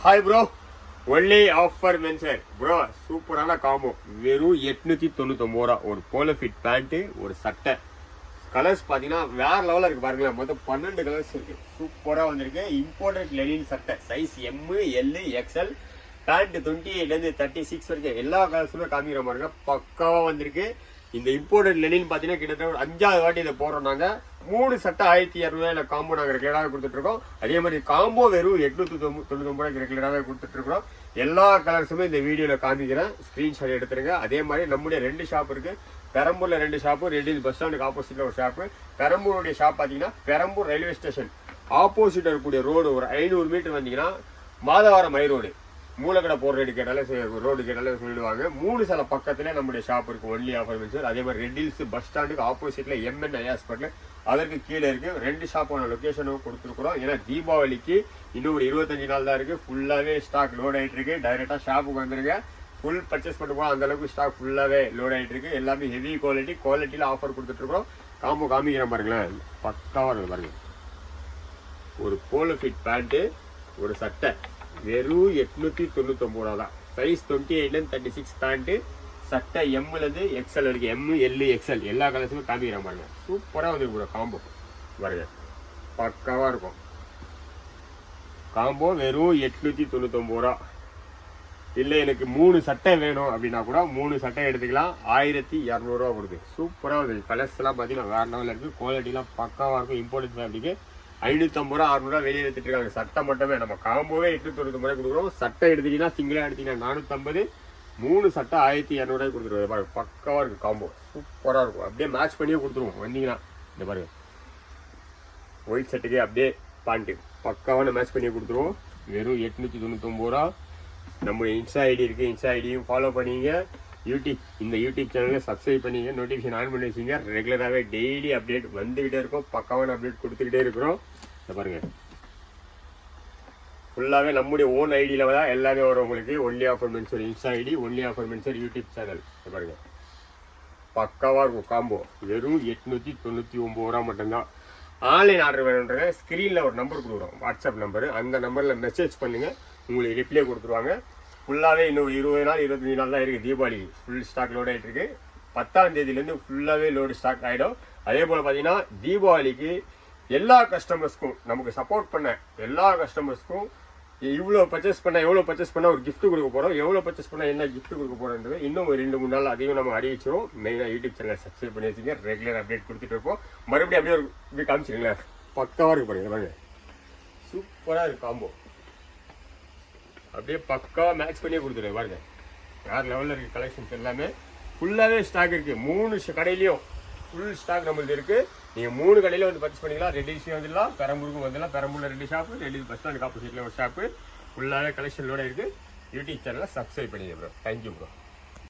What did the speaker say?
Hi bro, only offer மென்சர் bro. சூப்பரான combo. வெறும் 899 ரூபா. ஒரு போலோ ஃபிட் பேண்ட்டு, ஒரு சட்டை. கலர்ஸ் பார்த்தீங்கன்னா வேற லெவலில் இருக்குது பாருங்களேன். மொத்தம் 12 கலர்ஸ் இருக்கு. சூப்பராக வந்திருக்கு. இம்போர்ட்டட் லெனின் சட்டை. Size M, L, XL. Pant 28லேருந்து 36 வரைக்கும் எல்லா கலர்ஸுமே காமிக்கிற மாதிரி இருக்கு. பக்காவாக வந்திருக்கு. இந்த இம்போர்ட்டட் லெனின் பார்த்தீங்கன்னா கிட்டத்தட்ட ஒரு 5வது வாட்டி இதை போடுறோம். நாங்கள் 3 சட்டை 1200 காம்போ நாங்கள் ரெகுலராகவே கொடுத்துட்ருக்கோம். அதே மாதிரி காம்போ வெறும் 899 ரூபாய்க்கு ரெகுலராகவே கொடுத்துட்ருக்கோம். எல்லா கலர்ஸுமே இந்த வீடியோவில் காமிக்கிறேன். ஸ்க்ரீன்ஷாட் எடுத்துருங்க. அதே மாதிரி நம்முடைய 2 ஷாப் இருக்குது. பெரம்பூரில் 2 ஷாப்பு, ரெட்டில் பஸ் ஸ்டாண்டுக்கு ஆப்போசிட்டில் ஒரு ஷாப்பு. பெரம்பூருடைய ஷாப் பார்த்தீங்கன்னா பெரம்பூர் ரயில்வே ஸ்டேஷன் ஆப்போசிட் இருக்கக்கூடிய ரோடு ஒரு 500 மீட்டர் வந்தீங்கன்னா மாதவரம் மை ரோடு மூலக்கடை போகிற ரெடி கேட்டாலே ரோடு கேட்டாலே சொல்லிடுவாங்க. 3 சில பக்கத்தில் நம்முடைய ஷாப் இருக்குது. Only offer மென்சர். அதே மாதிரி ரெட்டில்ஸ் பஸ் ஸ்டாண்டுக்கு ஆப்போசிட்டில் எம்என் ஹாஸ்பிட்டல் அதற்கு கீழே இருக்குது. 2 ஷாப்பான லொக்கேஷனும் கொடுத்துருக்குறோம். ஏன்னா தீபாவளிக்கு இன்னும் ஒரு 25 நாள் தான் இருக்குது. ஃபுல்லாகவே ஸ்டாக் லோட் ஆகிட்டு இருக்கு. டைரெக்டாக ஷாப்புக்கு வந்துருங்க. ஃபுல் பர்ச்சேஸ் பண்ணிட்டு போனால் அந்தளவுக்கு ஸ்டாக் ஃபுல்லாகவே லோட் ஆகிட்டு இருக்கு. எல்லாமே ஹெவி குவாலிட்டியில் ஆஃபர் கொடுத்துட்ருக்குறோம். காம்போ காமிக்கிற பாருங்களேன். பக்காவாக இருக்குது பாருங்க. ஒரு போலோ ஃபிட் பேண்ட்டு, ஒரு சட்டை வெறும் 899 ரூபா தான். சைஸ் 28லேருந்து 36 பேண்ட்டு, சட்டை எம்லேருந்து எக்ஸ்எல் வரைக்கும். எம், எல், எக்ஸ்எல் எல்லா கலர்ஸுமே காமிக்கிற பாருங்க. சூப்பராக வந்துருக்கு காம்போ பாருங்க. பக்காவாக இருக்கும். காம்போ வெறும் 899 ரூபா. இல்லை எனக்கு 3 சட்டை வேணும் அப்படின்னா கூட 3 சட்டை எடுத்துக்கலாம். 1200 ரூபா கொடுக்கு. சூப்பராக வந்து கலர்ஸ் எல்லாம் பார்த்தீங்கன்னா வேற லெவலில் இருக்குது. குவாலிட்டிலாம் பக்காவாக இருக்கும். இம்போர்ட்டட் ஃபேப்ரிக்கு 550 ரூபா 600 ரூபா வெளியே எடுத்துட்டு இருக்காங்க. சட்டை மட்டுமே நம்ம காம்போவே 899 ரூபாய் கொடுக்குறோம். சட்டை எடுத்தீங்கன்னா சிங்கிளாக எடுத்தீங்கன்னா 450, 3 சட்டை 1200 ரூபாய் கொடுத்துருவோம். பாருங்க பக்காவாக இருக்குது காம்போ. சூப்பராக இருக்கும். அப்படியே மேட்ச் பண்ணியே கொடுத்துருவோம். வந்தீங்கன்னா இந்த பாருங்க ஒயிட் சட்டைக்கு அப்படியே பேண்ட்டு பக்காவான மேட்ச் பண்ணியே கொடுத்துருவோம். வெறும் 899 ரூபா. நம்மளுடைய இன்ஸ்டா ஐடி இருக்குது. இன்ஸ்டா ஐடியும் ஃபாலோ பண்ணிங்க. இந்த யூடியூப் சேனலை சப்ஸ்கிரைப் பண்ணிங்க. நோட்டிஃபிகேஷன் ஆன் பண்ணி வச்சுங்க. ரெகுலராகவே டெய்லி அப்டேட் வந்துக்கிட்டே இருக்கும். பக்காவான அப்டேட் கொடுத்துக்கிட்டே இருக்கிறோம். இதை பாருங்க ஃபுல்லாகவே நம்முடைய ஓன் ஐடியில் தான் எல்லாமே வரும் உங்களுக்கு. Only offer மென்சர் Insta ID, only offer மென்சர் YouTube channel. இதை பாருங்க பக்காவாக இருக்கும் காம்போ. வெறும் 899 ரூபா மட்டும்தான். ஆன்லைன் ஆர்டர் வேணுன்றத ஸ்க்ரீனில் ஒரு நம்பர் கொடுக்குறோம், வாட்ஸ்அப் நம்பரு. அந்த நம்பரில் மெசேஜ் பண்ணுங்கள். உங்களுக்கு ரிப்ளை கொடுத்துருவாங்க. ஃபுல்லாகவே இன்னும் 20 நாள் 25 நாள் தான் இருக்குது. தீபாவளி ஃபுல் ஸ்டாக் லோட் ஆகிட்டு இருக்கு. 10ஆம் தேதியிலேருந்து ஃபுல்லாகவே லோடு ஸ்டாக் ஆகிடும். அதே போல் பார்த்தீங்கன்னா தீபாவளிக்கு எல்லா கஸ்டமர்ஸ்க்கும் நமக்கு சப்போர்ட் பண்ண எல்லா கஸ்டமர்ஸ்க்கும் இவ்வளோ பர்ச்சேஸ் பண்ணால் எவ்வளோ பர்ச்சேஸ் பண்ணால் ஒரு கிஃப்ட் கொடுக்க போகிறோம், எவ்வளோ பர்ச்சேஸ் பண்ணால் என்ன கிஃப்ட் கொடுக்க போகிறோன்றது இன்னும் ஒரு 2-3 நாள் அதையும் நம்ம அறிவிச்சிடும். மெயினாக யூடியூப் சேனலை சப்ஸ்கிரைப் பண்ணி வச்சுங்க. ரெகுலர் அப்டேட் கொடுத்துட்டு இருப்போம். மறுபடியும் அப்படியே இப்படி காமிச்சிருங்களேன். பக்காவாக இருக்கு பாருங்க. பாருங்க சூப்பராக இருக்குது காம்போ. அப்படியே பக்காவாக மேட்ச் பண்ணியே கொடுத்துருவேன் பாருங்க. வேறு லெவலில் இருக்குது கலெக்ஷன்ஸ் எல்லாமே. ஃபுல்லாகவே ஸ்டாக் இருக்குது. 3 கடையிலையும் ஃபுல் ஸ்டாக் நம்மளுக்கு இருக்குது. நீங்கள் 3 கடையில் வந்து பர்ச்சேஸ் பண்ணிக்கலாம். ரெட்டில்ஸையும் வந்துடலாம், பெரம்பூருக்கும் வந்துடலாம். பெரம்பூரில் 2 ஷாப்பு, ரெட்டில் பஸ் ஸ்டாண்டுக்கு ஆப்போசிட்டில் ஒரு ஷாப்பு. ஃபுல்லாகவே கலெக்ஷன் லோட இருக்குது. யூடியூப் சேனலை சப்ஸ்கிரைப் பண்ணிடுங்க ப்ரோ. Thank you bro.